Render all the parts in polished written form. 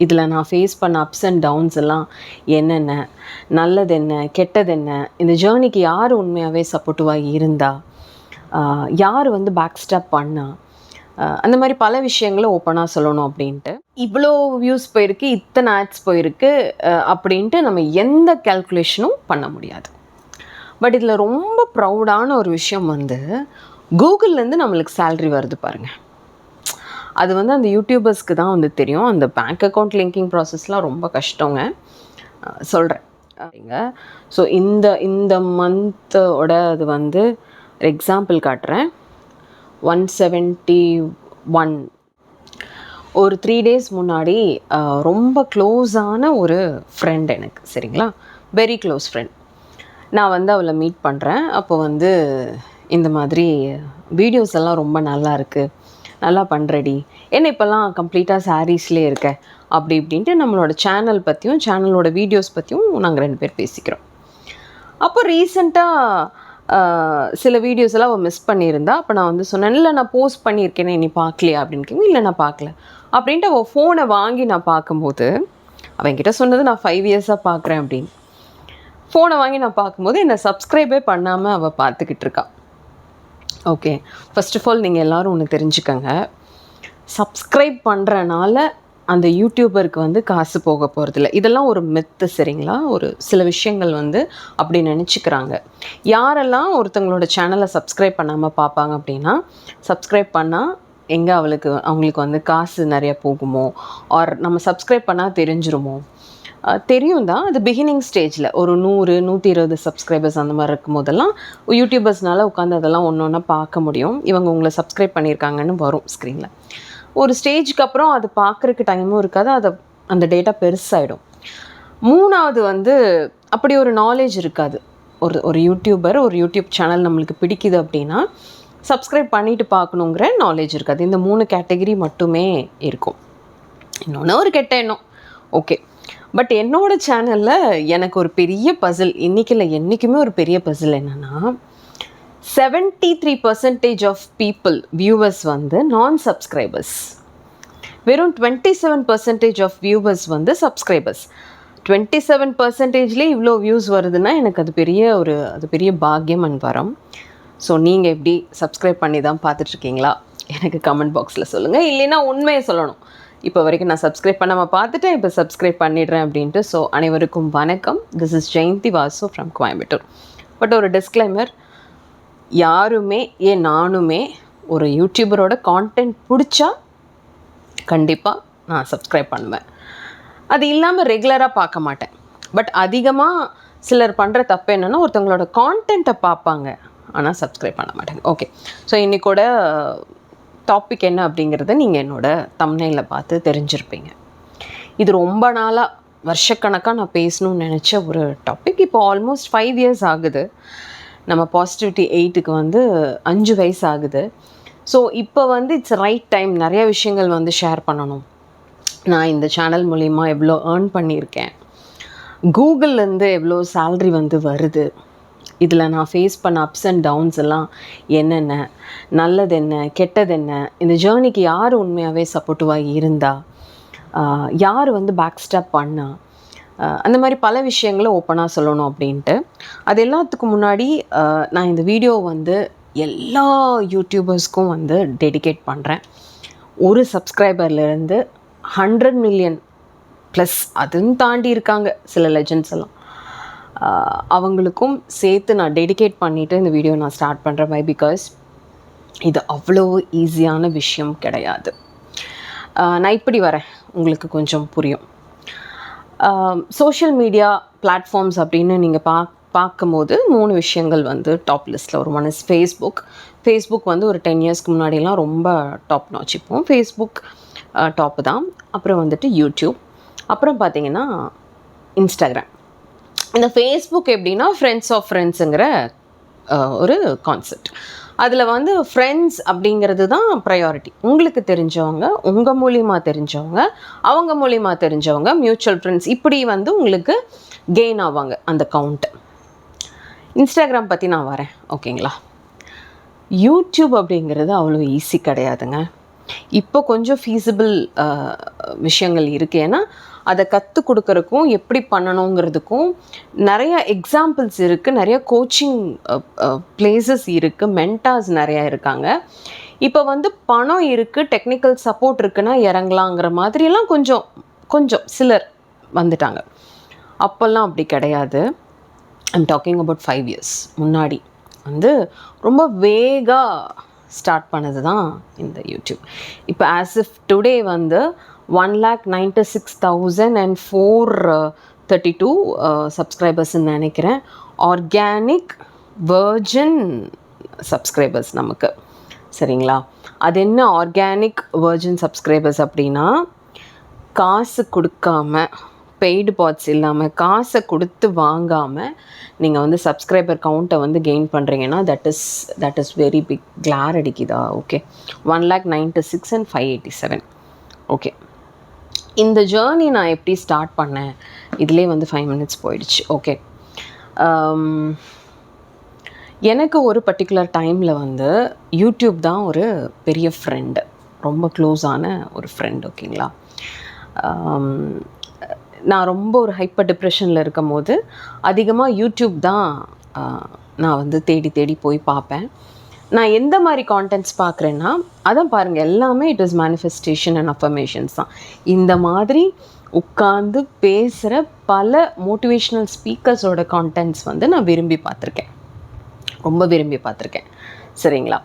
இதில் நான் ஃபேஸ் பண்ண அப்ஸ் அண்ட் டவுன்ஸ் எல்லாம் என்னென்ன, நல்லது என்ன, கெட்டது என்ன, இந்த ஜேர்னிக்கு யார் உண்மையாகவே சப்போர்ட்டிவாக இருந்தா, யார் வந்து பேக் ஸ்டெப் பண்ணா, அந்த மாதிரி பல விஷயங்களை ஓப்பனாக சொல்லணும் அப்படின்ட்டு. இவ்வளோ வியூஸ் போயிருக்கு, இத்தனை ஆட்ஸ் போயிருக்கு அப்படின்ட்டு நம்ம எந்த கேல்குலேஷனும் பண்ண முடியாது. பட் இதில் ரொம்ப ப்ரௌடான ஒரு விஷயம் வந்து கூகுள்லேருந்து நம்மளுக்கு சேல்ரி வருது பாருங்கள். அது வந்து அந்த யூடியூபர்ஸ்க்கு தான் வந்து தெரியும். அந்த பேங்க் அக்கௌண்ட் லிங்கிங் ப்ராசஸ்லாம் ரொம்ப கஷ்டங்க. சொல்கிறேன். ஸோ இந்த மந்தோட அது வந்து எக்ஸாம்பிள் காட்டுறேன். 171 ஒரு 3 days முன்னாடி ரொம்ப க்ளோஸான ஒரு ஃப்ரெண்ட் எனக்கு, சரிங்களா, வெரி க்ளோஸ் ஃப்ரெண்ட். நான் வந்து அவளை மீட் பண்ணுறேன். அப்போ வந்து இந்த மாதிரி வீடியோஸ் எல்லாம் ரொம்ப நல்லா இருக்குது, நல்லா பண்ணுறடி, என்ன இப்போல்லாம் கம்ப்ளீட்டாக சாரீஸ்லேயே இருக்க அப்படி இப்படின்ட்டு நம்மளோட சேனல் பற்றியும் சேனலோட வீடியோஸ் பற்றியும் நாங்கள் 2 பேர் பேசிக்கிறோம். அப்போ ரீசெண்டாக சில வீடியோஸ் எல்லாம் அவள் மிஸ் பண்ணியிருந்தா. அப்போ நான் வந்து சொன்னேன், இல்லை நான் போஸ்ட் பண்ணியிருக்கேனே நீ பார்க்கலையா அப்படின்னு கேட்கும். இல்லை நான் பார்க்கல அப்படின்ட்டு அவள் ஃபோனை வாங்கி நான் பார்க்கும்போது, அவன்கிட்ட சொன்னது நான் 5 years பார்க்குறேன் அப்படின்னு. ஃபோனை வாங்கி நான் பார்க்கும்போது என்னை சப்ஸ்கிரைபே பண்ணாமல் அவள் பார்த்துக்கிட்டு இருக்கா. ஓகே, ஃபர்ஸ்ட் ஆஃப் ஆல் நீங்கள் எல்லோரும் ஒன்று தெரிஞ்சுக்கங்க, சப்ஸ்கிரைப் பண்ணுறனால அந்த யூடியூபருக்கு வந்து காசு போக போகிறதில்ல. இதெல்லாம் ஒரு மெத்து, சரிங்களா. ஒரு சில விஷயங்கள் வந்து அப்படி நினச்சிக்கிறாங்க. யாரெல்லாம் ஒருத்தங்களோட சேனலை சப்ஸ்கிரைப் பண்ணாமல் பார்ப்பாங்க அப்படின்னா, சப்ஸ்கிரைப் பண்ணால் எங்கே அவங்களுக்கு வந்து காசு நிறைய போகுமோ, ஆர் நம்ம சப்ஸ்கிரைப் பண்ணால் தெரிஞ்சிருமோ, தெரியும் தான். அது பிகினிங் ஸ்டேஜில் ஒரு 100 120 சப்ஸ்கிரைபர்ஸ் அந்த மாதிரி இருக்கும் போதெல்லாம் யூடியூபர்ஸ்னால உட்காந்து அதெல்லாம் ஒன்று ஒன்றா பார்க்க முடியும். இவங்க உங்களை சப்ஸ்கிரைப் பண்ணியிருக்காங்கன்னு வரும் ஸ்க்ரீனில். ஒரு ஸ்டேஜுக்கு அப்புறம் அது பார்க்குறக்கு டைமும் இருக்காது, அந்த டேட்டா பெருசாகிடும். 3வது வந்து அப்படி ஒரு நாலேஜ் இருக்காது. ஒரு யூடியூபர், ஒரு யூடியூப் சேனல் நம்மளுக்கு பிடிக்குது அப்படின்னா சப்ஸ்கிரைப் பண்ணிவிட்டு பார்க்கணுங்கிற நாலேஜ் இருக்காது. இந்த 3 கேட்டகரி மட்டுமே இருக்கும். இன்னொன்று ஒரு கெட்ட எண்ணம். ஓகே, பட் என்னோட சேனலில் எனக்கு ஒரு பெரிய பசில், என்றைக்குமே ஒரு பெரிய பசில் என்னென்னா, 73% ஆஃப் பீப்புள் வியூவர்ஸ் வந்து நான் சப்ஸ்கிரைபர்ஸ், வெறும் 27% ஆஃப் வியூவர்ஸ் வந்து சப்ஸ்கிரைபர்ஸ். 27%லேயே இவ்வளோ வியூஸ் வருதுன்னா எனக்கு அது பெரிய பாக்கியம் அண்ட் வரம். ஸோ நீங்கள் எப்படி சப்ஸ்கிரைப் பண்ணி தான் பார்த்துட்ருக்கீங்களா? எனக்கு கமெண்ட் பாக்ஸில் சொல்லுங்கள். இல்லைன்னா உண்மையை சொல்லணும், இப்போ வரைக்கும் நான் சப்ஸ்கிரைப் பண்ணாமல் பார்த்துட்டேன், இப்போ சப்ஸ்கிரைப் பண்ணிடுறேன் அப்படின்ட்டு. ஸோ அனைவருக்கும் வணக்கம். This is Jayanthi Vasu from Coimbatore. But ஒரு டிஸ்க்ளைமர், யாருமே நானுமே ஒரு யூடியூபரோட கான்டென்ட் பிடிச்சா கண்டிப்பாக நான் சப்ஸ்கிரைப் பண்ணுவேன். அது இல்லாமல் ரெகுலராக பார்க்க மாட்டேன். பட் அதிகமாக சிலர் பண்ணுற தப்பு என்னென்னா, ஒருத்தவங்களோட கான்டென்ட்டை பார்ப்பாங்க ஆனால் சப்ஸ்கிரைப் பண்ண மாட்டாங்க. ஓகே, ஸோ இன்றைக்கோட டாபிக் என்ன அப்படிங்கிறத நீங்கள் என்னோடய தம்ப்நெயிலில் பார்த்து தெரிஞ்சிருப்பீங்க. இது ரொம்ப நாளாக வருஷக்கணக்காக நான் பேசணும்னு நினச்ச ஒரு டாபிக். இப்போ ஆல்மோஸ்ட் 5 years ஆகுது. நம்ம பாசிட்டிவிட்டி 8க்கு வந்து 5 வயசு ஆகுது. ஸோ இப்போ வந்து இட்ஸ் ரைட் டைம் நிறைய விஷயங்கள் வந்து ஷேர் பண்ணணும். நான் இந்த சேனல் மூலிமா எவ்வளோ ஏர்ன் பண்ணியிருக்கேன், கூகுள்லேருந்து எவ்வளோ சேல்ரி வந்து வருது, இதில் நான் ஃபேஸ் பண்ண அப்ஸ் அண்ட் டவுன்ஸ் எல்லாம் என்னென்ன, நல்லது என்ன, கெட்டது என்ன, இந்த ஜேர்னிக்கு யார் உண்மையாகவே சப்போர்ட்டிவாக இருந்தா, யார் வந்து பேக் ஸ்டெப் பண்ணா, அந்த மாதிரி பல விஷயங்களை ஓப்பனாக சொல்லணும் அப்படின்ட்டு. அது எல்லாத்துக்கும் முன்னாடி நான் இந்த வீடியோ வந்து எல்லா யூடியூபர்ஸ்க்கும் வந்து டெடிகேட் பண்ணுறேன். ஒரு சப்ஸ்கிரைபர்லேருந்து 100 million ப்ளஸ் அதுவும் தாண்டி இருக்காங்க சில லெஜண்ட்ஸ் எல்லாம். அவங்களுக்கும் சேர்த்து நான் டெடிகேட் பண்ணிவிட்டு இந்த வீடியோ நான் ஸ்டார்ட் பண்ணுறேன். பிகாஸ் இது அவ்வளோ ஈஸியான விஷயம் கிடையாது. நான் இப்படி வரேன், உங்களுக்கு கொஞ்சம் புரியும். சோஷியல் மீடியா பிளாட்ஃபார்ம்ஸ் அப்படின்னு நீங்கள் பார்க்கும்போது 3 விஷயங்கள் வந்து டாப் லிஸ்ட்டில் வரும். ஒன் இஸ் ஃபேஸ்புக் வந்து ஒரு 10 yearsக்கு முன்னாடிலாம் ரொம்ப டாப் நாச். இப்போ ஃபேஸ்புக் டாப்பு தான். அப்புறம் வந்துட்டு யூடியூப், அப்புறம் பார்த்திங்கன்னா இன்ஸ்டாகிராம். இந்த ஃபேஸ்புக் எப்படின்னா ஃப்ரெண்ட்ஸ் ஆஃப் ஃப்ரெண்ட்ஸுங்கிற ஒரு கான்செப்ட். அதில் வந்து ஃப்ரெண்ட்ஸ் அப்படிங்கிறது தான் ப்ரையாரிட்டி. உங்களுக்கு தெரிஞ்சவங்க, உங்கள் மூலிமா தெரிஞ்சவங்க, அவங்க மூலிமா தெரிஞ்சவங்க, மியூச்சுவல் ஃப்ரெண்ட்ஸ், இப்படி வந்து உங்களுக்கு கெயின் ஆவாங்க அந்த கவுண்ட்டு. இன்ஸ்டாகிராம் பற்றி நான் வரேன், ஓகேங்களா. யூடியூப் அப்படிங்கிறது அவ்வளோ ஈஸி கிடையாதுங்க. இப்போ கொஞ்சம் ஃபீஸிபிள் விஷயங்கள் இருக்குது. ஏன்னா அதை கற்றுக் கொடுக்கறதுக்கும் எப்படி பண்ணணுங்கிறதுக்கும் நிறையா எக்ஸாம்பிள்ஸ் இருக்குது, நிறையா கோச்சிங் பிளேசஸ் இருக்குது, மென்டார்ஸ் நிறையா இருக்காங்க. இப்போ வந்து பணம் இருக்குது, டெக்னிக்கல் சப்போர்ட் இருக்குன்னா இறங்கலாங்கிற மாதிரியெல்லாம் கொஞ்சம் கொஞ்சம் சிலர் வந்துட்டாங்க. அப்போல்லாம் அப்படி கிடையாது. ஐம் டாக்கிங் அபவுட் 5 years முன்னாடி வந்து ரொம்ப வேகாக ஸ்டார்ட் பண்ணது தான் இந்த யூடியூப். இப்போ ஆஸ் இஃப் டுடே வந்து 1,96,432 சப்ஸ்கிரைபர்ஸ்ன்னு நினைக்கிறேன். ஆர்கானிக் வெர்ஜின் சப்ஸ்கிரைபர்ஸ் நமக்கு, சரிங்களா? அது என்ன ஆர்கானிக் வெர்ஜின் சப்ஸ்கிரைபர்ஸ் அப்படின்னா, காசு கொடுக்காம, பெய்டு பாட்ஸ் இல்லாமல், காசை கொடுத்து வாங்காமல் நீங்கள் வந்து சப்ஸ்கிரைபர் கவுண்ட்டை வந்து கெயின் பண்ணுறீங்கன்னா that is very big. Glare அடிக்குதா? ஓகே, 1,96,587. ஓகே, இந்த ஜேர்னி நான் எப்படி ஸ்டார்ட் பண்ணேன்? இதிலே வந்து 5 minutes போயிடுச்சு. ஓகே, எனக்கு ஒரு பர்டிகுலர் டைமில் வந்து யூடியூப் தான் ஒரு பெரிய ஃப்ரெண்டு, ரொம்ப க்ளோஸான ஒரு ஃப்ரெண்ட். ஓகேங்களா? நான் ரொம்ப ஒரு ஹைப்பர் டிப்ரெஷனில் இருக்கும் போது அதிகமாக யூடியூப் தான் நான் வந்து தேடி தேடி போய் பார்ப்பேன். நான் எந்த மாதிரி கான்டென்ட்ஸ் பார்க்குறேன்னா, அதான் பாருங்கள், எல்லாமே it is manifestation and affirmations தான். இந்த மாதிரி உட்கார்ந்து பேசுகிற பல மோட்டிவேஷ்னல் ஸ்பீக்கர்ஸோட கான்டென்ட்ஸ் வந்து நான் விரும்பி பார்த்துருக்கேன், ரொம்ப விரும்பி பார்த்துருக்கேன். சரிங்களா?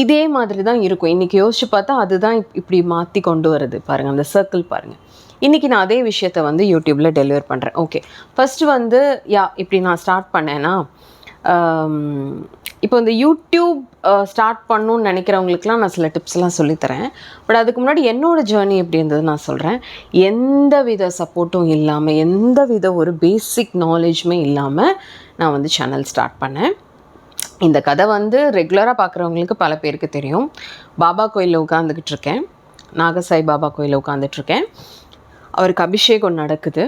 இதே மாதிரி தான் இருக்கும். இன்றைக்கி யோசிச்சு பார்த்தா அதுதான் இப்படி மாற்றி கொண்டு வருது பாருங்கள், அந்த சர்க்கிள் பாருங்கள். இன்றைக்கி நான் அதே விஷயத்தை வந்து யூடியூப்பில் டெலிவர் பண்ணுறேன். ஓகே, ஃபஸ்ட்டு வந்து இப்படி நான் ஸ்டார்ட் பண்ணேன்னா, இப்போ இந்த யூடியூப் ஸ்டார்ட் பண்ணணுன்னு நினைக்கிறவங்களுக்குலாம் நான் சில டிப்ஸ்லாம் சொல்லித்தரேன். பட் அதுக்கு முன்னாடி என்னோடய ஜேர்னி எப்படி இருந்தது நான் சொல்கிறேன். எந்த வித சப்போர்ட்டும் இல்லாமல், எந்த வித ஒரு பேசிக் நாலேஜுமே இல்லாமல் நான் வந்து சேனல் ஸ்டார்ட் பண்ணேன். இந்த கதை வந்து ரெகுலராக பார்க்குறவங்களுக்கு பல பேருக்கு தெரியும். பாபா கோயிலில் உட்காந்துக்கிட்டு இருக்கேன், நாகசாய் பாபா கோயிலில் உட்காந்துட்ருக்கேன். அவருக்கு அபிஷேகம் நடக்குது.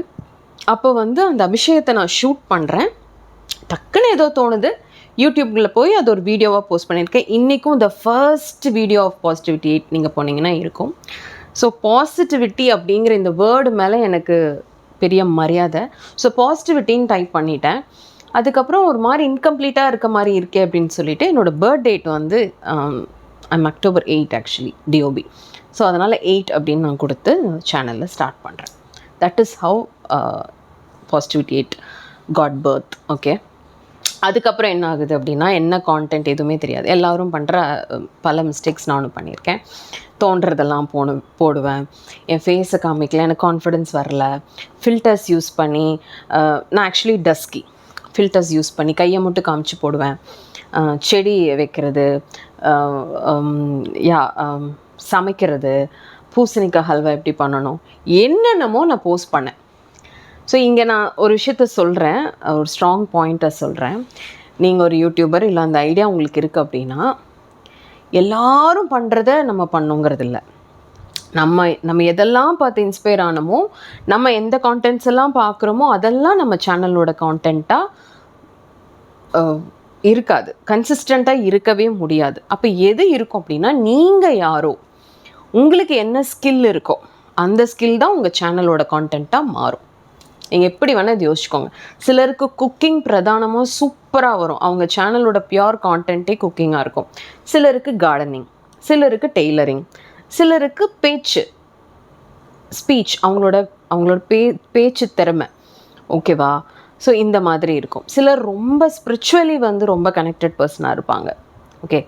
அப்போ வந்து அந்த அபிஷேகத்தை நான் ஷூட் பண்ணுறேன். டக்குன்னு ஏதோ தோணுது, யூடியூப்பில் போய் அது ஒரு வீடியோவாக போஸ்ட் பண்ணியிருக்கேன். இன்றைக்கும் the first video of positivity நீங்கள் போனீங்கன்னா இருக்கும். ஸோ பாசிட்டிவிட்டி அப்படிங்கிற இந்த வேர்டு மேலே எனக்கு பெரிய மரியாதை. ஸோ பாசிட்டிவிட்டின்னு டைப் பண்ணிட்டேன். அதுக்கப்புறம் ஒரு மாதிரி இன்கம்ப்ளீட்டாக இருக்க மாதிரி இருக்கே அப்படின்னு சொல்லிட்டு என்னோடய பர்த் டேட் வந்து I'm October 8 actually, DOB. So அதனால் 8 அப்படின்னு நான் கொடுத்து சேனலில் ஸ்டார்ட் பண்ணுறேன். That is how positivity 8 got birth. Okay, அதுக்கப்புறம் என்ன ஆகுது அப்படின்னா, என்ன கான்டென்ட் எதுவுமே தெரியாது. எல்லோரும் பண்ணுற பல மிஸ்டேக்ஸ் நானும் பண்ணியிருக்கேன். தோன்றதெல்லாம் போடுவேன். என் ஃபேஸை காமிக்கல, எனக்கு கான்ஃபிடென்ஸ் வரல. ஃபில்டர்ஸ் யூஸ் பண்ணி, நான் ஆக்சுவலி டஸ்கி, ஃபில்டர்ஸ் யூஸ் பண்ணி கையை மட்டும் காமிச்சு போடுவேன். செடி வைக்கிறது, சமைக்கிறது, பூசணிக்காய் ஹல்வா எப்படி பண்ணணும், என்னென்னமோ நான் போஸ்ட் பண்ணேன். ஸோ இங்கே நான் ஒரு விஷயத்த சொல்கிறேன், ஒரு ஸ்ட்ராங் பாயிண்ட்டை சொல்கிறேன். நீங்கள் ஒரு யூடியூபர் இல்லை அந்த ஐடியா உங்களுக்கு இருக்குது அப்படின்னா, எல்லாரும் பண்ணுறத நம்ம பண்ணுங்கிறது இல்லை. நம்ம எதெல்லாம் பார்த்து இன்ஸ்பயர் ஆனமோ, நம்ம எந்த கான்டென்ட்ஸ் எல்லாம் பார்க்குறோமோ அதெல்லாம் நம்ம சேனலோட கான்டென்ட்டாக இருக்காது, கன்சிஸ்டண்ட்டாக இருக்கவே முடியாது. அப்போ எது இருக்கும் அப்படின்னா, நீங்கள் யாரோ, உங்களுக்கு என்ன ஸ்கில் இருக்கோ அந்த ஸ்கில் தான் உங்கள் சேனலோட கான்டென்ட்டாக மாறும். நீங்கள் எப்படி வேணால் இது யோசிச்சுக்கோங்க. சிலருக்கு குக்கிங் பிரதானமாக சூப்பராக வரும், அவங்க சேனலோட பியோர் கான்டென்ட்டே குக்கிங்காக இருக்கும். சிலருக்கு கார்டனிங், சிலருக்கு டெய்லரிங், சிலருக்கு ஸ்பீச், அவங்களோட பேச்சு திறமை. ஓகேவா? ஸோ இந்த மாதிரி இருக்கும். சிலர் ரொம்ப ஸ்பிரிச்சுவலி வந்து ரொம்ப கனெக்டட் பர்சனாக இருப்பாங்க. ஓகே,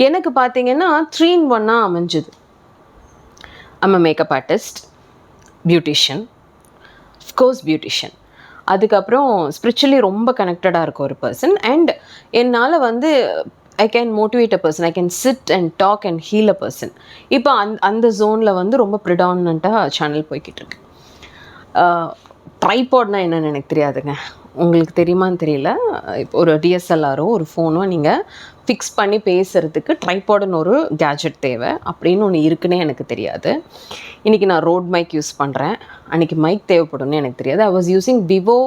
எனக்கு பார்த்தீங்கன்னா 3 in 1 அமைஞ்சுது. I'm a makeup artist, beautician, of course beautician. அதுக்கப்புறம் ஸ்பிரிச்சுவலி ரொம்ப கனெக்டடாக இருக்க ஒரு பர்சன். அண்ட் என்னால் வந்து I can motivate a person, I can sit and talk and heal a person. இப்போ அந்த ஜோனில் வந்து ரொம்ப ப்ரிடாமினண்ட்டாக சேனல் போய்கிட்டு இருக்கு. ட்ரைபாட்னால் என்னென்னு எனக்கு தெரியாதுங்க, உங்களுக்கு தெரியுமான்னு தெரியல. இப்போ ஒரு டிஎஸ்எல்ஆரோ ஒரு ஃபோனோ நீங்கள் ஃபிக்ஸ் பண்ணி பேசுகிறதுக்கு ட்ரைபாடுன்னு ஒரு கேஜெட் தேவை அப்படின்னு ஒன்று இருக்குன்னே எனக்கு தெரியாது. இன்றைக்கி நான் ரோட் மைக் யூஸ் பண்ணுறேன், அன்றைக்கி மைக் தேவைப்படும்னு எனக்கு தெரியாது. ஐ வாஸ் யூஸிங் விவோ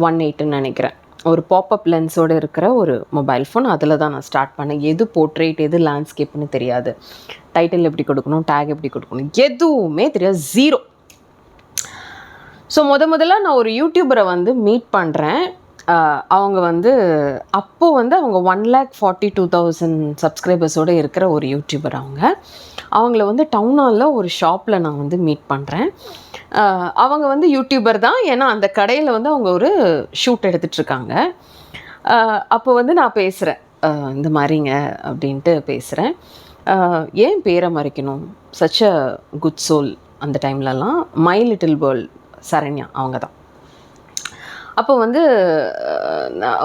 1.8ன்னு நினைக்கிறேன், ஒரு பாப்அப் லென்ஸோடு இருக்கிற ஒரு மொபைல் ஃபோன். அதில் தான் நான் ஸ்டார்ட் பண்ணேன். எது போர்ட்ரேட் எது லேண்ட்ஸ்கேப்னு தெரியாது. டைட்டில் எப்படி கொடுக்கணும், டேக் எப்படி கொடுக்கணும், எதுவுமே தெரியாது, ஜீரோ. ஸோ முதல்ல நான் ஒரு யூடியூபரை வந்து மீட் பண்ணுறேன். அவங்க வந்து அப்போது வந்து அவங்க 1,42,000 சப்ஸ்கிரைபர்ஸோடு இருக்கிற ஒரு யூடியூபர். அவங்கள வந்து டவுன் ஹாலில் ஒரு ஷாப்பில் நான் வந்து மீட் பண்ணுறேன். அவங்க வந்து யூடியூபர் தான், ஏன்னா அந்த கடையில் வந்து அவங்க ஒரு ஷூட் எடுத்துகிட்ருக்காங்க. அப்போ வந்து நான் பேசுகிறேன், இந்த மாதிரிங்க அப்படின்ட்டு பேசுகிறேன். ஏன் பேரை மறைக்கணும், சச் அ குட் சோல். அந்த டைம்லலாம் மை லிட்டில் வேர்ல்ட் சரண்யா அவங்க தான். அப்போ வந்து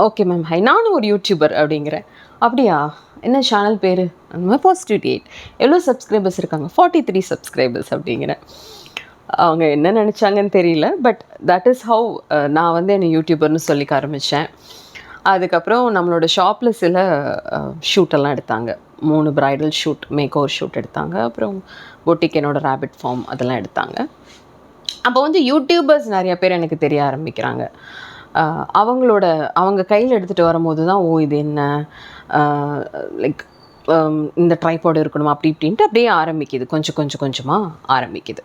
ஓகே மேம், ஹை, நானும் ஒரு யூடியூபர் அப்படிங்கிறேன். அப்படியா, என்ன சேனல் பேர்? Positivity 8. எவ்வளோ சப்ஸ்கிரைபர்ஸ் இருக்காங்க? 43 சப்ஸ்கிரைபர்ஸ் அப்படிங்கிறேன். அவங்க என்ன நினச்சாங்கன்னு தெரியல, பட் தட் இஸ் ஹவு நான் வந்து என்னை யூடியூபர்னு சொல்லிக்க ஆரம்பித்தேன். அதுக்கப்புறம் நம்மளோட ஷாப்பில் சில ஷூட்டெல்லாம் எடுத்தாங்க. 3 bridal shoot, make over shoot எடுத்தாங்க. அப்புறம் பொட்டிக், என்னோட ரேபிட் ஃபார்ம், அதெல்லாம் எடுத்தாங்க. அப்போ வந்து யூடியூபர்ஸ் நிறைய பேர் எனக்கு தெரிய ஆரம்பிக்கிறாங்க. அவங்க கையில் எடுத்துகிட்டு வரும்போது தான், ஓ இது என்ன, லைக் இந்த ட்ரைபாட் இருக்கணுமா, அப்படி இப்படின்ட்டு அப்படியே ஆரம்பிக்குது, கொஞ்சமாக ஆரம்பிக்குது.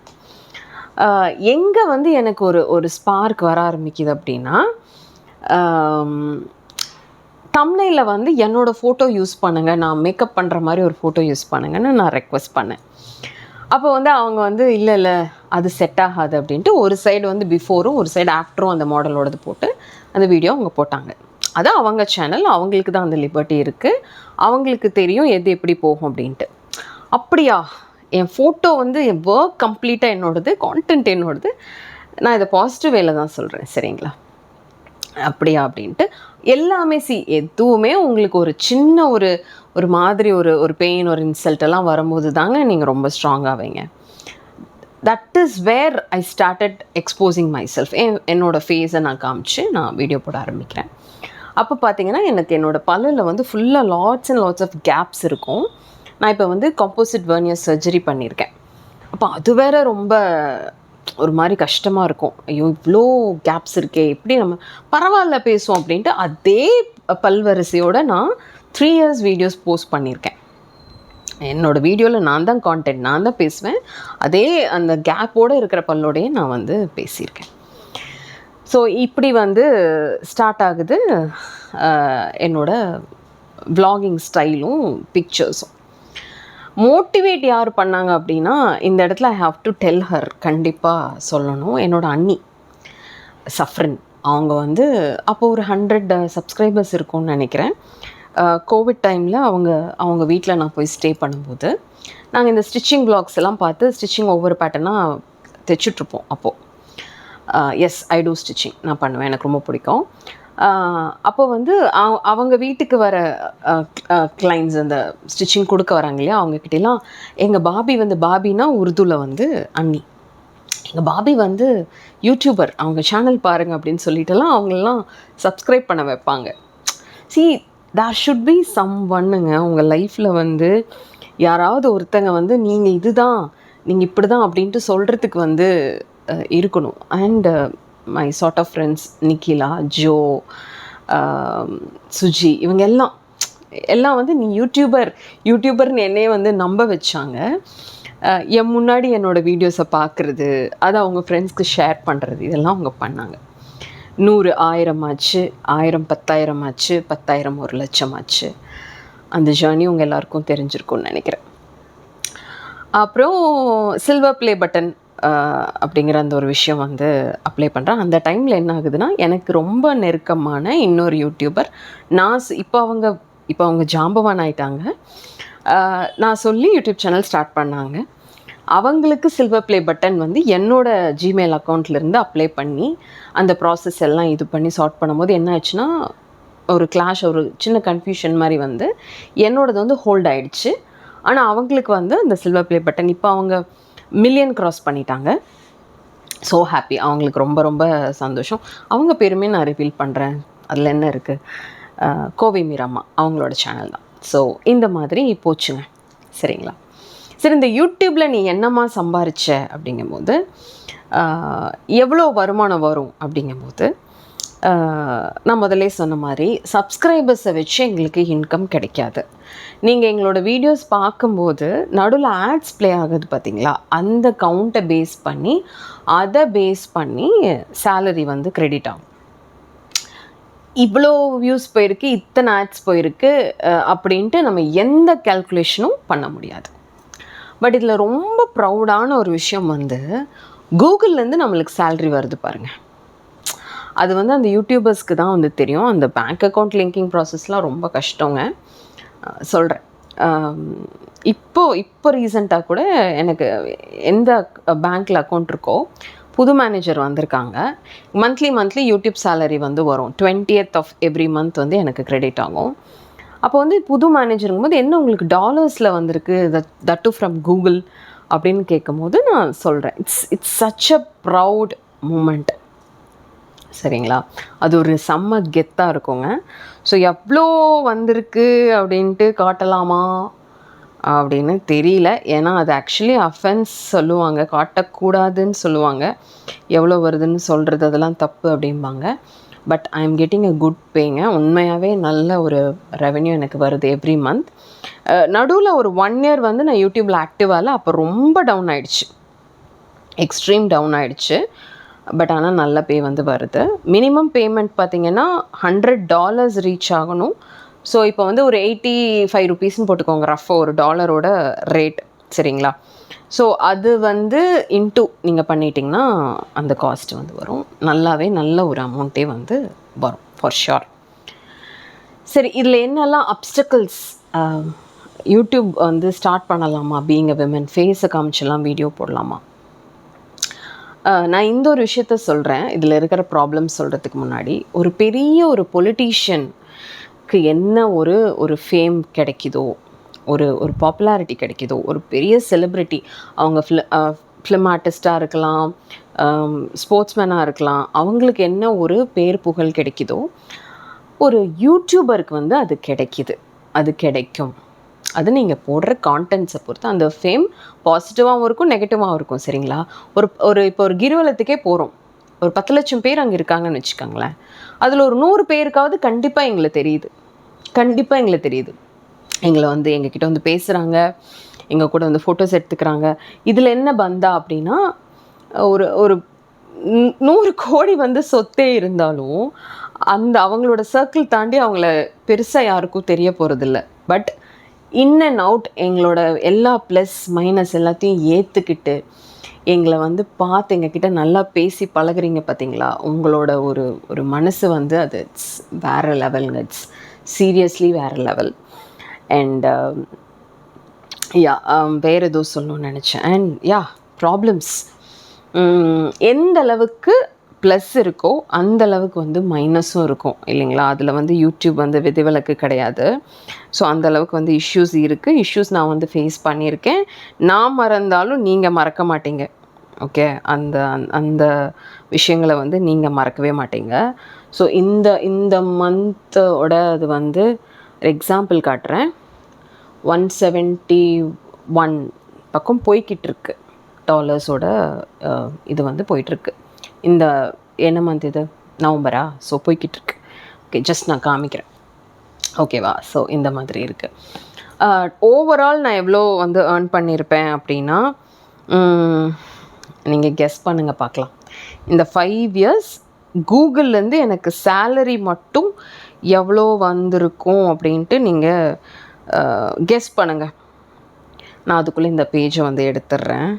எங்கே வந்து எனக்கு ஒரு ஸ்பார்க் வர ஆரம்பிக்குது அப்படின்னா, தம்ப்நெயிலில் வந்து என்னோடய ஃபோட்டோ யூஸ் பண்ணுங்கள், நான் மேக்கப் பண்ணுற மாதிரி ஒரு ஃபோட்டோ யூஸ் பண்ணுங்கன்னு நான் ரெக்வெஸ்ட் பண்ணேன். அப்போ வந்து அவங்க வந்து இல்லை அது செட் ஆகாது அப்படின்ட்டு ஒரு சைடு வந்து பிஃபோரும் ஒரு சைடு ஆஃப்டரும் அந்த மாடலோடது போட்டு அந்த வீடியோ அவங்க போட்டாங்க. அது அவங்க சேனல், அவங்களுக்கு தான் அந்த லிபர்ட்டி இருக்குது, அவங்களுக்கு தெரியும் எது எப்படி போகும் அப்படின்ட்டு. அப்படியா, என் ஃபோட்டோ வந்து என் ஒர்க் கம்ப்ளீட்டாக என்னோடது, கான்டென்ட் என்னோடது, நான் இதை பாசிட்டிவ் வேல தான் சொல்கிறேன், சரிங்களா? அப்படியா அப்படின்ட்டு எல்லாமே எதுவுமே உங்களுக்கு ஒரு சின்ன ஒரு மாதிரி ஒரு பெயின், ஒரு இன்சல்ட் எல்லாம் வரும்போது தாங்க நீங்கள் ரொம்ப ஸ்ட்ராங்காவீங்க. That is where I started exposing myself. என்னோடய ஃபேஸை நான் காமிச்சு நான் வீடியோ போட ஆரம்பிக்கிறேன். அப்போ பார்த்தீங்கன்னா எனக்கு என்னோடய பல்லில் வந்து ஃபுல்லாக lots and lots of gaps இருக்கும். நான் இப்போ வந்து காம்போசிட் வெர்னியர் சர்ஜரி பண்ணியிருக்கேன். அப்போ அது வேற ரொம்ப ஒரு மாதிரி கஷ்டமாக இருக்கும். ஐயோ இவ்வளோ கேப்ஸ் இருக்கே, எப்படி நம்ம பரவாயில்ல பேசுவோம் அப்படின்ட்டு அதே பல்வரிசையோடு நான் 3 years வீடியோஸ் போஸ்ட் பண்ணியிருக்கேன். என்னோடய வீடியோவில் நான் தான் கான்டென்ட், நான் தான் பேசுவேன். அதே அந்த கேப்போடு இருக்கிற பல்லோடையே நான் வந்து பேசியிருக்கேன். ஸோ இப்படி வந்து ஸ்டார்ட் ஆகுது என்னோடய vlogging ஸ்டைலும் பிக்சர்ஸும். மோட்டிவேட் யார் பண்ணாங்க அப்படின்னா, இந்த இடத்துல I have to tell her, கண்டிப்பாக சொல்லணும், என்னோடய அண்ணி சஃப்ரின். அவங்க வந்து அப்போது ஒரு 100 சப்ஸ்கிரைபர்ஸ் இருக்கும்னு நினைக்கிறேன். கோவிட் டைமில் அவங்க வீட்டில் நான் போய் ஸ்டே பண்ணும்போது நாங்கள் இந்த ஸ்டிச்சிங் வ்ளாக்ஸ் எல்லாம் பார்த்து ஸ்டிச்சிங் ஒவ்வொரு பேட்டர்னாக தைச்சிட்ருப்போம். அப்போது எஸ், ஐ டூ ஸ்டிச்சிங், நான் பண்ணுவேன், எனக்கு ரொம்ப பிடிக்கும். அப்போ வந்து அவங்க வீட்டுக்கு வர கிளைண்ட்ஸ், அந்த ஸ்டிச்சிங் கொடுக்க வராங்க இல்லையா, அவங்கக்கிட்டலாம் எங்கள் பாபி வந்து, பாபினா உருதுவில் வந்து அண்ணி, எங்கள் பாபி வந்து யூடியூபர், அவங்க சேனல் பாருங்கள் அப்படின்னு சொல்லிட்டுலாம் அவங்களெலாம் சப்ஸ்கிரைப் பண்ண வைப்பாங்க. தேர் ஷுட் பி சம் ஒன்னுங்க உங்கள் லைஃப்பில் வந்து யாராவது ஒருத்தங்க வந்து நீங்கள் இதுதான், நீங்கள் இப்படி தான் அப்படின்ட்டு சொல்கிறதுக்கு வந்து இருக்கணும். And my sort of friends, Nikhila, Jo, Suji, இவங்க எல்லாம் வந்து நீ யூடியூபர்னு என்னையே வந்து நம்ப வச்சாங்க. என் முன்னாடி என்னோடய வீடியோஸை பார்க்குறது, அதை அவங்க ஃப்ரெண்ட்ஸ்க்கு ஷேர் பண்ணுறது, இதெல்லாம் அவங்க பண்ணாங்க. 100 1000 ஆச்சு, 1000 10,000 ஆச்சு, 10,000 1,00,000 ஆச்சு. அந்த ஜேர்னி உங்கள் எல்லாருக்கும் தெரிஞ்சிருக்கும்னு நினைக்கிறேன். அப்புறம் சில்வர் ப்ளே பட்டன் அப்படிங்கிற அந்த ஒரு விஷயம் வந்து அப்ளை பண்ணுறேன். அந்த டைமில் என்ன ஆகுதுன்னா, எனக்கு ரொம்ப நெருக்கமான இன்னொரு யூடியூபர், நான் இப்போ அவங்க ஜாம்பவான் ஆகிட்டாங்க, நான் சொல்லி யூடியூப் சேனல் ஸ்டார்ட் பண்ணாங்க. அவங்களுக்கு சில்வர் ப்ளே பட்டன் வந்து என்னோடய ஜிமெயில் அக்கௌண்ட்லேருந்து அப்ளை பண்ணி அந்த ப்ராசஸ் எல்லாம் இது பண்ணி சார்ட் பண்ணும்போது என்ன ஆச்சுன்னா, ஒரு கிளாஷ், ஒரு சின்ன கன்ஃபியூஷன் மாதிரி வந்து என்னோடது வந்து ஹோல்ட் ஆகிடுச்சு. ஆனால் அவங்களுக்கு வந்து அந்த சில்வர் ப்ளே பட்டன் இப்போ அவங்க மில்லியன் கிராஸ் பண்ணிட்டாங்க. ஸோ ஹாப்பி, அவங்களுக்கு ரொம்ப ரொம்ப சந்தோஷம். அவங்க பேருமே நான் ரிவீல் பண்ணுறேன், அதில் என்ன இருக்குது, கோவை மீராம்மா அவங்களோட சேனல் தான். ஸோ இந்த மாதிரி போச்சுங்க, சரிங்களா? சரி, இந்த யூடியூப்பில் நீ என்னம்மா சம்பாரிச்ச அப்படிங்கும்போது, எவ்வளோ வருமானம் வரும் அப்படிங்கும்போது, நான் முதல்ல சொன்ன மாதிரி சப்ஸ்கிரைபர்ஸை வச்சு எங்களுக்கு இன்கம் கிடைக்காது. நீங்கள் எங்களோட வீடியோஸ் பார்க்கும்போது நடுவில் ஆட்ஸ் ப்ளே ஆகுது பார்த்தீங்களா, அந்த கவுண்ட்டை பேஸ் பண்ணி அதை பேஸ் பண்ணி சேலரி வந்து கிரெடிட் ஆகும். இவ்வளோ வியூஸ் போயிருக்கு, இத்தனை ஆட்ஸ் போயிருக்கு அப்படின்ட்டு நம்ம எந்த கேல்குலேஷனும் பண்ண முடியாது. பட் இதில் ரொம்ப ப்ரௌடான ஒரு விஷயம் வந்து கூகுள்லேருந்து நம்மளுக்கு சேல்ரி வருது பாருங்கள். அது வந்து அந்த யூடியூபர்ஸ்க்கு தான் வந்து தெரியும். அந்த பேங்க் அக்கௌண்ட் லிங்கிங் ப்ராசஸ்லாம் ரொம்ப கஷ்டங்க. சொல்கிறேன். இப்போ ரீசெண்டாக கூட எனக்கு எந்த பேங்க்கில் அக்கௌண்ட் இருக்கோ புது மேனேஜர் வந்திருக்காங்க. மந்த்லி யூடியூப் சேலரி வந்து வரும். 20th ஆஃப் எவ்ரி மந்த் வந்து எனக்கு கிரெடிட் ஆகும். அப்போ வந்து புது மேனேஜருங்கும் போது என்ன உங்களுக்கு டாலர்ஸில் வந்திருக்கு, தட் டு ஃப்ரம் கூகுள் அப்படின்னு கேட்கும்போது நான் சொல்கிறேன், it's such a proud moment. சரிங்களா? அது ஒரு செம்ம கெத்தாக இருக்குங்க. ஸோ எவ்வளோ வந்திருக்கு அப்படின்ட்டு காட்டலாமா அப்படின்னு தெரியல. ஏன்னா அது ஆக்சுவலி அஃபென்ஸ் சொல்லுவாங்க, காட்டக்கூடாதுன்னு சொல்லுவாங்க. எவ்வளோ வருதுன்னு சொல்கிறது அதெல்லாம் தப்பு அப்படிம்பாங்க. But I am getting a good bank. உண்மையாகவே நல்ல ஒரு ரெவென்யூ எனக்கு வருது எவ்ரி மந்த். நடுவில் ஒரு 1 year வந்து நான் யூடியூப்பில் ஆக்டிவாக அப்போ ரொம்ப டவுன் ஆகிடுச்சு, எக்ஸ்ட்ரீம் டவுன் ஆகிடுச்சு. பட் ஆனால் நல்ல பே வந்து வருது. மினிமம் பேமெண்ட் பார்த்திங்கன்னா $100 ரீச் ஆகணும். ஸோ இப்போ வந்து ஒரு 85 rupeesன்னு போட்டுக்கோங்க, ரஃபாக ஒரு டாலரோட ரேட். சரிங்களா? ஸோ அது வந்து இன்ட்டு நீங்கள் பண்ணிட்டீங்கன்னா அந்த காஸ்ட் வந்து வரும். நல்லாவே நல்ல ஒரு அமௌண்ட்டே வந்து வரும் ஃபார் ஷுர். சரி, இதில் என்னெல்லாம் அப்டக்கிள்ஸ், யூடியூப் வந்து ஸ்டார்ட் பண்ணலாமா, பீயிங் அ விமன், ஃபேஸை காமிச்செல்லாம் வீடியோ போடலாமா? நான் இந்த ஒரு விஷயத்த சொல்கிறேன். இதில் இருக்கிற ப்ராப்ளம் சொல்கிறதுக்கு முன்னாடி, ஒரு பெரிய ஒரு பொலிட்டீஷியனுக்கு என்ன ஒரு ஃபேம் கிடைக்குதோ, ஒரு பாப்புலாரிட்டி கிடைக்குதோ, ஒரு பெரிய செலிப்ரிட்டி, அவங்க ஃபிலிம் ஆர்டிஸ்ட்டாக இருக்கலாம், ஸ்போர்ட்ஸ்மேனாக இருக்கலாம், அவங்களுக்கு என்ன ஒரு பேர் புகழ் கிடைக்குதோ, ஒரு யூடியூபருக்கு வந்து அது கிடைக்கும். அது நீங்கள் போடுற கான்டென்ட்ஸை பொறுத்து அந்த ஃபேம் பாசிட்டிவாகவும் இருக்கும், நெகட்டிவாகவும் இருக்கும். சரிங்களா? இப்போ ஒரு கிரிவலத்துக்கே போகிறோம், ஒரு 10 லட்சம் பேர் அங்கே இருக்காங்கன்னு வச்சுக்கோங்களேன். அதில் ஒரு 100 பேருக்காவது கண்டிப்பாக எங்களுக்கு தெரியுது. எங்களை வந்து எங்ககிட்ட வந்து பேசுகிறாங்க, எங்கள் கூட வந்து ஃபோட்டோஸ் எடுத்துக்கிறாங்க. இதில் என்ன பந்தா அப்படின்னா, ஒரு 100 கோடி வந்து சொத்தே இருந்தாலும் அவங்களோட சர்க்கிள் தாண்டி அவங்கள பெருசாக யாருக்கும் தெரிய போகிறதில்ல. பட் இன் அண்ட் அவுட் எங்களோட எல்லா ப்ளஸ் மைனஸ் எல்லாத்தையும் ஏற்றுக்கிட்டு எங்களை வந்து பார்த்து எங்ககிட்ட நல்லா பேசி பழகுறீங்க பார்த்தீங்களா, உங்களோட ஒரு மனசு வந்து அது இட்ஸ் வேறு லெவலுங்க. இட்ஸ் சீரியஸ்லி வேறு லெவல். அண்ட் வேறு ஏதோ சொல்லணும்னு நினச்சேன். அண்ட் ப்ராப்ளம்ஸ் எந்த அளவுக்கு ப்ளஸ் இருக்கோ அந்த அளவுக்கு வந்து மைனஸும் இருக்கும் இல்லைங்களா? அதில் வந்து யூடியூப் வந்து விதிவிலக்கு கிடையாது. ஸோ அந்தளவுக்கு வந்து இஷ்யூஸ் நான் வந்து ஃபேஸ் பண்ணியிருக்கேன். நான் மறந்தாலும் நீங்கள் மறக்க மாட்டீங்க. ஓகே, அந்த விஷயங்களை வந்து நீங்கள் மறக்கவே மாட்டீங்க. ஸோ இந்த மந்தோட அது வந்து எக்ஸாம்பிள் காட்டுறேன். 171 பக்கம் போய்கிட்டு இருக்கு டாலர்ஸோட இது வந்து போயிட்டுருக்கு. இந்த என்ன மந்த் இது, நவம்பரா? ஸோ போய்கிட்டு இருக்கு. ஓகே, ஜஸ்ட் நான் காமிக்கிறேன், ஓகேவா? ஸோ இந்த மாதிரி இருக்குது. ஓவரால் நான் எவ்வளோ வந்து ஏர்ன் பண்ணியிருப்பேன் அப்படின்னா, நீங்கள் கெஸ் பண்ணுங்கள் பார்க்கலாம். இந்த 5 years கூகுள்லேருந்து எனக்கு சேலரி மட்டும் எவ்வளோ வந்திருக்கும் அப்படின்ட்டு நீங்கள் கெஸ் பண்ணுங்கள். நான் அதுக்குள்ளே இந்த பேஜை வந்து எடுத்துடுறேன்.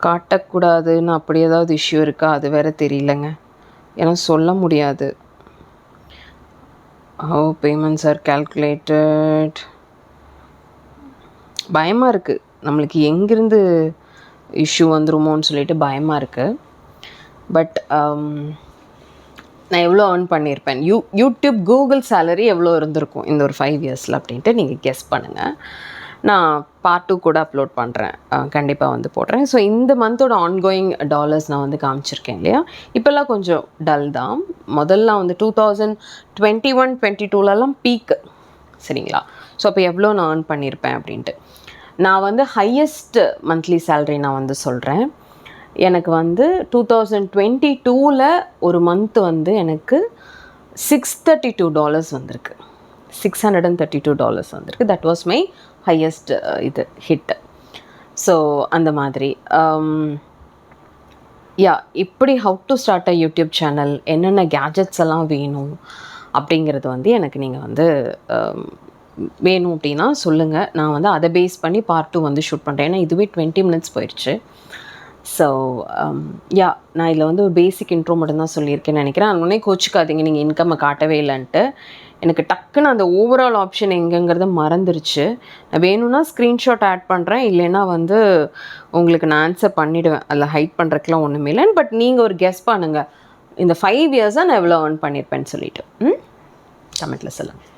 காட்டக்கூடாதுன்னு அப்படி ஏதாவது இஷ்யூ இருக்கா அது வேறு தெரியலங்க, ஏன்னா சொல்ல முடியாது. How payments are calculated. பயமாக இருக்குது, நம்மளுக்கு எங்கேருந்து இஷ்யூ வந்துருமோன்னு சொல்லிட்டு பயமாக இருக்குது. பட் நான் எவ்வளோ ஏர்ன் பண்ணியிருப்பேன், யூடியூப் கூகுள் சேலரி எவ்வளோ இருந்திருக்கும் இந்த ஒரு 5 yearsல அப்படின்ட்டு நீங்கள் கெஸ் பண்ணுங்கள். நான் பார்ட் 2 கூட அப்லோட் பண்ணுறேன், கண்டிப்பாக வந்து போடுறேன். ஸோ இந்த மந்தோட ஆன்கோயிங் டாலர்ஸ் நான் வந்து காமிச்சிருக்கேன் இல்லையா? இப்போல்லாம் கொஞ்சம் டல் தான். முதல்ல வந்து 2021-22லலாம் பீக்கு. சரிங்களா? ஸோ அப்போ எவ்வளோ நான் ஏர்ன் பண்ணியிருப்பேன் அப்படின்ட்டு நான் வந்து ஹையஸ்ட் மந்த்லி சேலரி நான் வந்து சொல்கிறேன். எனக்கு வந்து 2022ல் ஒரு மந்த் வந்து எனக்கு $632 வந்திருக்கு. $632 வந்திருக்கு. தட் வாஸ் மை ஹையஸ்ட் இது ஹிட். ஸோ அந்த மாதிரி இப்படி how to start a YouTube channel, என்னென்ன கேஜெட்ஸ் எல்லாம் வேணும் அப்படிங்கிறது வந்து எனக்கு நீங்கள் வந்து வேணும் அப்படின்னா சொல்லுங்கள். நான் வந்து அதை பேஸ் பண்ணி பார்ட் 2 வந்து ஷூட் பண்ணுறேன். ஏன்னா இதுவே 20 minutes போயிடுச்சு. ஸோ நான் இதில் வந்து ஒரு பேசிக் இன்ட்ரோ மட்டும்தான் சொல்லியிருக்கேன்னு நினைக்கிறேன். முன்னே கோச்சிக்காதீங்க நீங்கள் இன்கம்மை காட்டவே இல்லைன்ட்டு. எனக்கு டக்குன்னு அந்த ஓவரால் ஆப்ஷன் எங்கேங்கிறத மறந்துருச்சு. நான் வேணும்னா ஸ்க்ரீன்ஷாட் ஆட் பண்ணுறேன், இல்லைன்னா வந்து உங்களுக்கு நான் ஆன்சர் பண்ணிவிடுவேன். அதில் ஹைட் பண்ணுறதுக்குலாம் ஒன்றுமே இல்லை. பட் நீங்கள் ஒரு கெஸ் பண்ணுங்கள், இந்த 5 இயர்ஸாக நான் எவ்வளோ ஏர்ன் பண்ணியிருப்பேன்னு சொல்லிவிட்டு கமெண்ட்டில் சொல்லுங்கள்.